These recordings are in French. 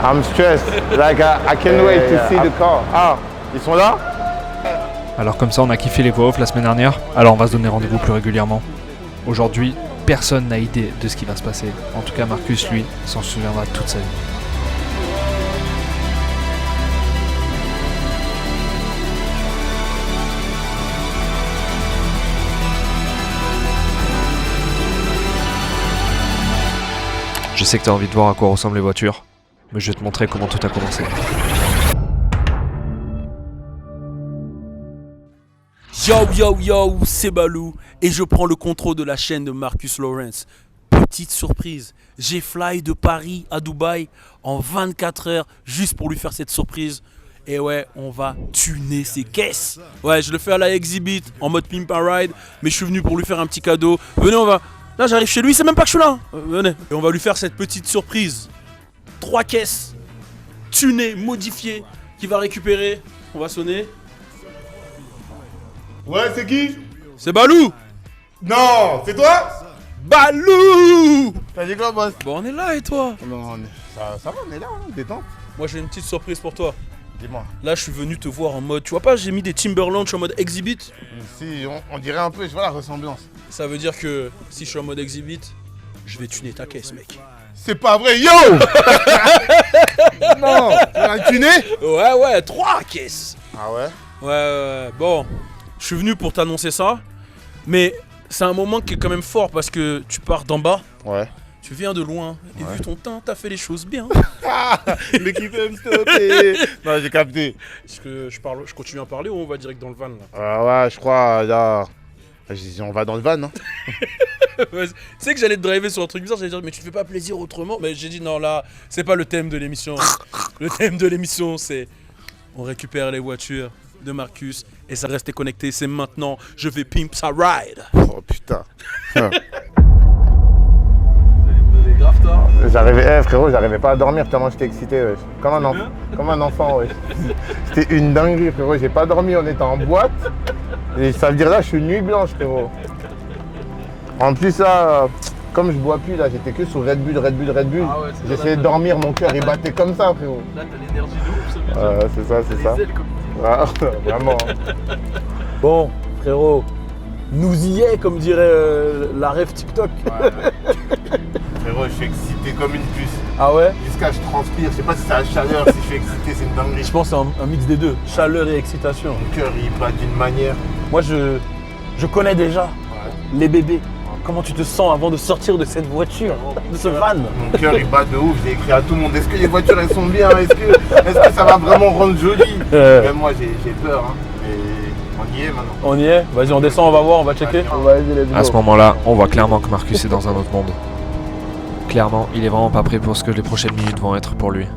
I'm stressed. Like I can't wait to see the car. Ah, ils sont là? Alors comme ça on a kiffé les voix off la semaine dernière, alors on va se donner rendez-vous plus régulièrement. Aujourd'hui, personne n'a idée de ce qui va se passer. En tout cas Marcus, lui, s'en souviendra toute sa vie. Je sais que tu as envie de voir à quoi ressemblent les voitures, mais je vais te montrer comment tout a commencé. Yo, c'est Balou et je prends le contrôle de la chaîne de Marcus Lawrence. Petite surprise, j'ai fly de Paris à Dubaï en 24 heures juste pour lui faire cette surprise. Et ouais, on va tuner ses caisses. Ouais, je le fais à la Exhibit en mode Pimp and Ride, mais je suis venu pour lui faire un petit cadeau. Venez, on va... Là, j'arrive chez lui, c'est même pas que je suis là. Venez. Et on va lui faire cette petite surprise. 3 caisses tunées, modifiées, qu'il va récupérer. On va sonner. Ouais, c'est qui? C'est Balou. Non, c'est toi? Balou. T'as dit quoi, boss? Bon, on est là et toi? Non, ça va, on est là, hein, détente. Moi, j'ai une petite surprise pour toi. Dis-moi. Là, je suis venu te voir en mode... Tu vois pas, j'ai mis des Timberland, je suis en mode Exhibit. Si, on dirait un peu, je vois la ressemblance. Ça veut dire que si je suis en mode Exhibit, je vais tuner ta caisse, mec. C'est pas vrai, yo. Non, tu vas tuner? Ouais, 3 caisses. Ah ouais? Ouais. Bon, je suis venu pour t'annoncer ça, mais c'est un moment qui est quand même fort parce que tu pars d'en bas. Ouais. Tu viens de loin, et vu ton teint, t'as fait les choses bien. L'équipe aime stopper. Non, j'ai capté. Est-ce que je continue à parler ou on va direct dans le van là? Ouais, je crois, là... On va dans le van, hein. Tu sais que j'allais te driver sur un truc bizarre, j'allais dire mais tu te fais pas plaisir autrement. Mais j'ai dit non, là, c'est pas le thème de l'émission. Le thème de l'émission, c'est... On récupère les voitures de Marcus et ça reste connecté, c'est maintenant. Je vais pimp sa ride. Oh putain. J'arrivais pas à dormir tellement j'étais excité, wesh. Comme un enfant, wesh. C'était une dinguerie, frérot. J'ai pas dormi, on était en boîte. Et ça veut dire là, je suis nuit blanche, frérot. En plus, là, comme je bois plus, là, j'étais que sur Red Bull. Ah ouais, J'essayais de dormir, mon cœur, il battait comme ça, frérot. Là, t'as l'énergie de ouf, c'est ça. Ah, vraiment. Bon, frérot, nous y est, comme dirait la rêve TikTok. Ouais. Frérot, je suis excité comme une puce. Ah ouais? Jusqu'à je transpire, je sais pas si c'est la chaleur, si je suis excité, c'est une dinguerie. Je pense que c'est un mix des deux, chaleur et excitation. Mon cœur, il bat d'une manière. Moi, je connais déjà les bébés. Comment tu te sens avant de sortir de cette voiture, de ce van? Mon cœur, il bat de ouf, j'ai écrit à tout le monde, est-ce que les voitures, elles sont bien? Est-ce que ça va vraiment rendre joli? Même moi, j'ai peur, hein. Et on y est maintenant. On y est? Vas-y, on descend, on va voir, on va checker. À ce moment-là, on voit clairement que Marcus est dans un autre monde. Clairement, il est vraiment pas prêt pour ce que les prochaines minutes vont être pour lui.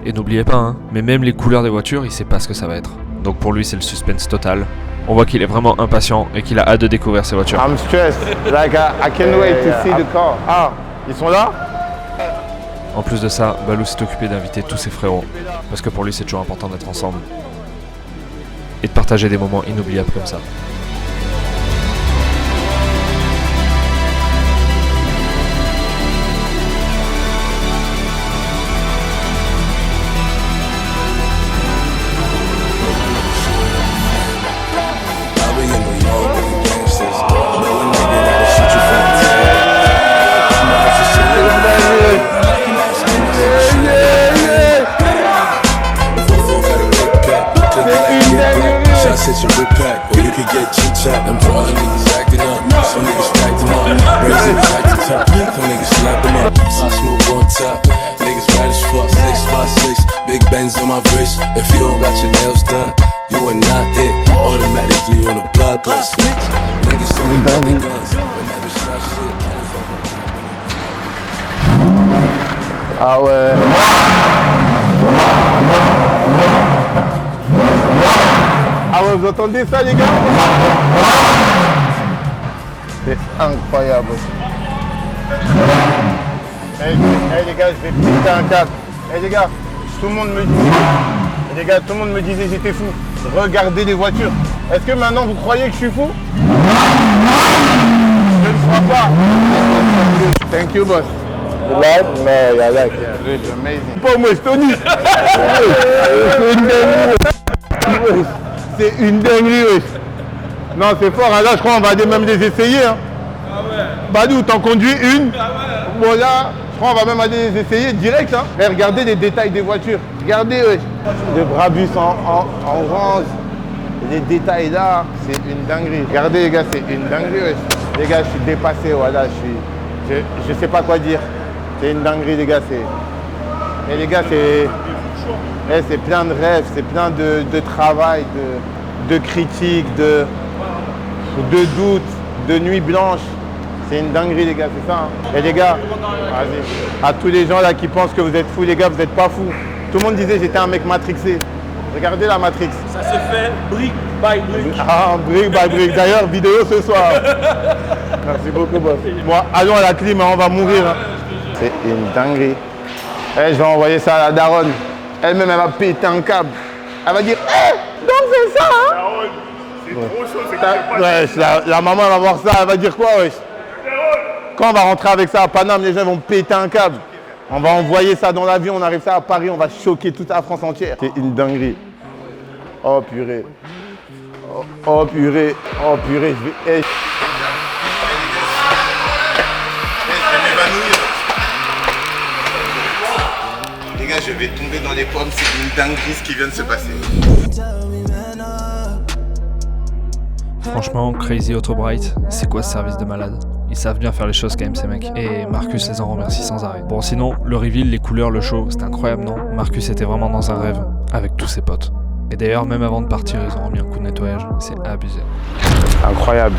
Et n'oubliez pas, hein, mais même les couleurs des voitures, il sait pas ce que ça va être. Donc pour lui, c'est le suspense total. On voit qu'il est vraiment impatient et qu'il a hâte de découvrir ses voitures. I'm stressed. Like I can't wait to see the car. Ah, ils sont là? En plus de ça, Balou s'est occupé d'inviter tous ses frérots. Parce que pour lui, c'est toujours important d'être ensemble. Et de partager des moments inoubliables comme ça. Hit your whip pack, or you could get chit-chat. Them all niggas acting up, some niggas stacked them up. Raising back to top, some niggas slap them up. I smoke on top, niggas bad as fuck. 656, big bangs on my wrist. If you don't got your nails done, you are not it. Automatically on the block list. Niggas throwing back their guns, but never shot shit. Ah ouais. Ah ouais, vous entendez ça, les gars? C'est incroyable. Hey, les gars, je vais péter un câble. Hey les gars, tout le monde me disait j'étais fou. Regardez les voitures. Est-ce que maintenant vous croyez que je suis fou? Je ne crois pas. Thank you, boss. Like, no, yeah, like, yeah. It's amazing. Pas moi, Tony. C'est une dinguerie, wesh. Non, c'est fort, hein. Là, je crois qu'on va même les essayer. Hein. Ah ouais. Badou, t'en conduis une. Ah ouais. Bon, là, je crois qu'on va même aller les essayer direct. Hein. Et regardez les détails des voitures. Regardez, wesh. Le Brabus en orange. Les détails là, c'est une dinguerie. Regardez, les gars, c'est une dinguerie, wesh. Les gars, je suis dépassé, voilà, je sais pas quoi dire. C'est une dinguerie, les gars. Mais les gars, c'est plein de rêves, c'est plein de travail, de critiques, de doutes, de nuits blanches. C'est une dinguerie, les gars, c'est ça. Hein. Et les gars, vas-y. À tous les gens là qui pensent que vous êtes fous, les gars, vous n'êtes pas fous. Tout le monde disait que j'étais un mec matrixé. Regardez la Matrix. Ça se fait brique by brique. Ah, brique by brique. D'ailleurs, vidéo ce soir. Merci beaucoup, boss. Bon, allons à la clim, hein, on va mourir. Hein. C'est une dinguerie. Eh, je vais envoyer ça à la daronne. Elle-même, elle va péter un câble. Elle va dire, donc c'est ça, hein? C'est trop chaud, c'est que ouais, la maman elle va voir ça, elle va dire quoi, wesh? Quand on va rentrer avec ça à Paname, les gens vont péter un câble. On va envoyer ça dans l'avion, on arrive ça à Paris, on va choquer toute la France entière. C'est une dinguerie. Oh purée. Oh purée. Oh purée, je vais... Les gars, je vais tomber dans les pommes, c'est une dinguerie ce qui vient de se passer. Franchement, Crazy Auto Bright, c'est quoi ce service de malade? Ils savent bien faire les choses quand même ces mecs. Et Marcus les en remercie sans arrêt. Bon sinon, le reveal, les couleurs, le show, c'était incroyable non? Marcus était vraiment dans un rêve, avec tous ses potes. Et d'ailleurs, même avant de partir, ils ont remis un coup de nettoyage. C'est abusé. Incroyable.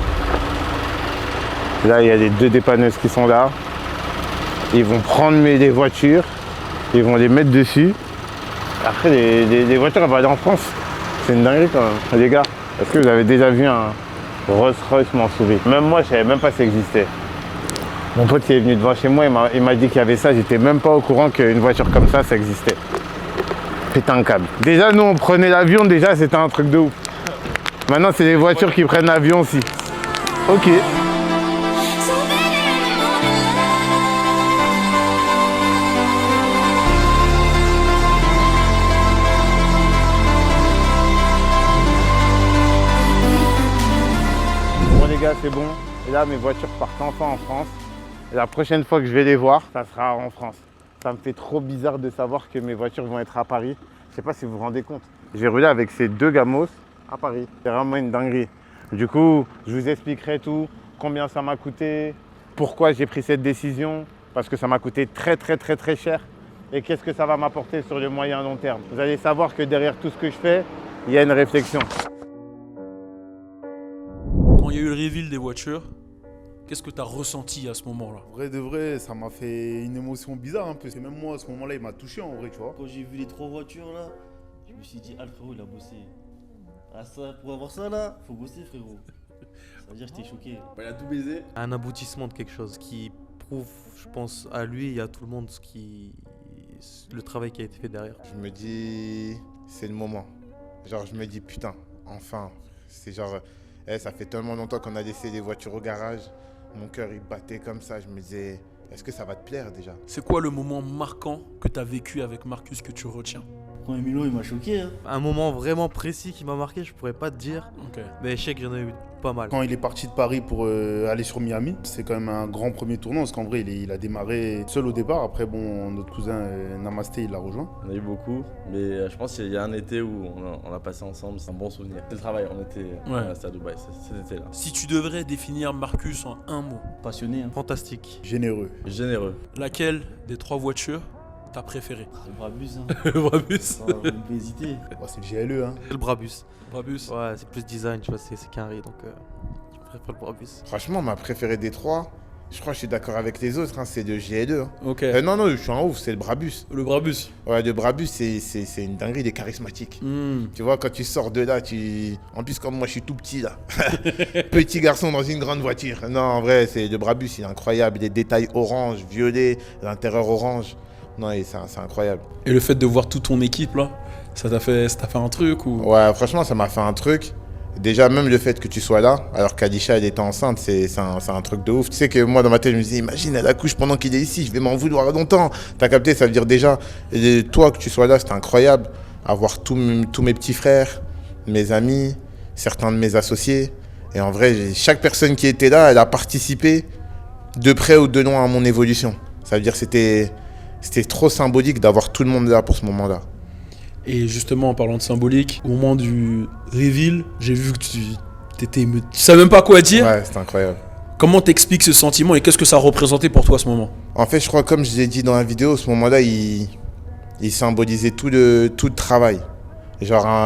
Là, il y a les deux dépanneuses qui sont là. Ils vont prendre les voitures, ils vont les mettre dessus. Après, les voitures, elles vont aller en France. C'est une dinguerie quand même. Les gars, est-ce que vous avez déjà vu un Rolls-Royce Mansouri? Même moi, je savais même pas que ça existait. Mon pote qui est venu devant chez moi, il m'a dit qu'il y avait ça. J'étais même pas au courant qu'une voiture comme ça existait. Péter un câble. Déjà, nous, on prenait l'avion, déjà, c'était un truc de ouf. Maintenant, c'est les voitures qui prennent l'avion aussi. Ok. Bon, les gars, c'est bon. Et là, mes voitures partent enfin en France. Et la prochaine fois que je vais les voir, ça sera en France. Ça me fait trop bizarre de savoir que mes voitures vont être à Paris. Je sais pas si vous vous rendez compte. J'ai roulé avec ces deux gamos à Paris. C'est vraiment une dinguerie. Du coup, je vous expliquerai tout, combien ça m'a coûté, pourquoi j'ai pris cette décision, parce que ça m'a coûté très cher. Et qu'est-ce que ça va m'apporter sur le moyen long terme. Vous allez savoir que derrière tout ce que je fais, il y a une réflexion. Quand il y a eu le reveal des voitures, qu'est-ce que tu as ressenti à ce moment-là? Vrai de vrai, ça m'a fait une émotion bizarre un peu. Parce que même moi, à ce moment-là, il m'a touché en vrai, tu vois. Quand j'ai vu les trois voitures là, je me suis dit, ah le frérot, il a bossé. Ah ça, pour avoir ça là, faut bosser frérot. Ça veut dire que j'étais choqué. Il a tout baisé. Un aboutissement de quelque chose qui prouve, je pense, à lui et à tout le monde le travail qui a été fait derrière. Je me dis, c'est le moment. Genre, je me dis, putain, enfin. C'est genre, ça fait tellement longtemps qu'on a laissé les voitures au garage. Mon cœur, il battait comme ça. Je me disais, est-ce que ça va te plaire déjà? C'est quoi le moment marquant que tu as vécu avec Marcus que tu retiens? Quand Emilio, il m'a choqué. Hein. Un moment vraiment précis qui m'a marqué, je pourrais pas te dire. Okay. Mais je sais que j'en ai eu pas mal. Quand il est parti de Paris pour aller sur Miami, c'est quand même un grand premier tournant. Parce qu'en vrai, il a démarré seul au départ. Après, bon, notre cousin Namasté, il l'a rejoint. On a eu beaucoup, mais je pense qu'il y a un été où on a passé ensemble. C'est un bon souvenir. C'est le travail, on était à Dubaï cet été-là. Si tu devrais définir Marcus en un mot. Passionné. Hein. Fantastique. Généreux. Généreux. Laquelle des trois voitures t'as préféré? Le Brabus. Hein. Le Brabus. On peut hésiter. C'est le GLE. Hein. C'est le Brabus. Brabus. Ouais, c'est plus design, tu vois, c'est carré, donc je préfère le Brabus. Franchement, ma préférée des trois, je crois que je suis d'accord avec les autres, hein, c'est le GLE. Hein. Ok. Non, je suis en ouf, c'est le Brabus. Le Brabus. Ouais, le Brabus, c'est une dinguerie, il est charismatique. Tu vois, quand tu sors de là, En plus, comme moi, je suis tout petit, là. Petit garçon dans une grande voiture. Non, en vrai, le Brabus, il est incroyable. Les détails orange, violet, l'intérieur orange. Non, c'est incroyable. Et le fait de voir toute ton équipe, là, ça t'a fait un truc ou... Ouais, franchement, ça m'a fait un truc. Déjà, même le fait que tu sois là, alors qu'Alisha, elle était enceinte, c'est un truc de ouf. Tu sais que moi, dans ma tête, je me disais, imagine, elle accouche pendant qu'il est ici, je vais m'en vouloir longtemps. T'as capté, ça veut dire déjà, toi, que tu sois là, c'était incroyable. Avoir tous mes petits frères, mes amis, certains de mes associés. Et en vrai, chaque personne qui était là, elle a participé de près ou de loin à mon évolution. Ça veut dire que c'était trop symbolique d'avoir tout le monde là pour ce moment-là. Et justement, en parlant de symbolique, au moment du reveal, j'ai vu que tu savais même pas quoi dire. Ouais, c'était incroyable. Comment t'expliques ce sentiment et qu'est-ce que ça représentait pour toi à ce moment? En fait, je crois, comme je l'ai dit dans la vidéo, ce moment-là, il symbolisait tout le travail. Genre,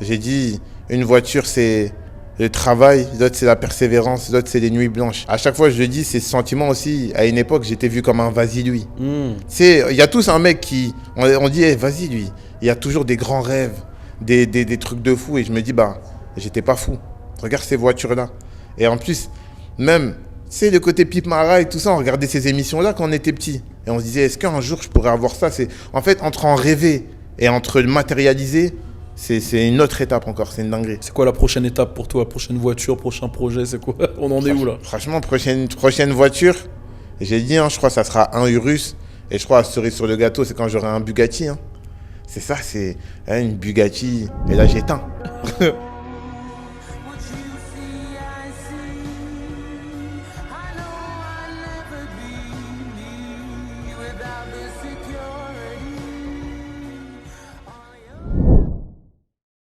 j'ai dit, une voiture, c'est le travail, l'autre, c'est la persévérance, l'autre, c'est les nuits blanches. À chaque fois, je le dis, c'est ce sentiment aussi. À une époque, j'étais vu comme un vas-y, lui. Tu sais, il y a tous un mec qui... On dit, hey, vas-y, lui. Il y a toujours des grands rêves, des trucs de fou. Et je me dis, bah, j'étais pas fou. Regarde ces voitures-là. Et en plus, même, tu sais, le côté Pipe Mara et tout ça, on regardait ces émissions-là quand on était petit. Et on se disait, est-ce qu'un jour, je pourrais avoir ça? En fait, entre en rêver et entre le matérialiser, c'est une autre étape encore, c'est une dinguerie. C'est quoi la prochaine étape pour toi? Prochaine voiture, prochain projet, c'est quoi? On en est où là? Franchement, prochaine voiture, j'ai dit, je crois que ça sera un Urus. Et je crois, cerise sur le gâteau, c'est quand j'aurai un Bugatti. C'est ça, c'est une Bugatti. Et là, j'éteins.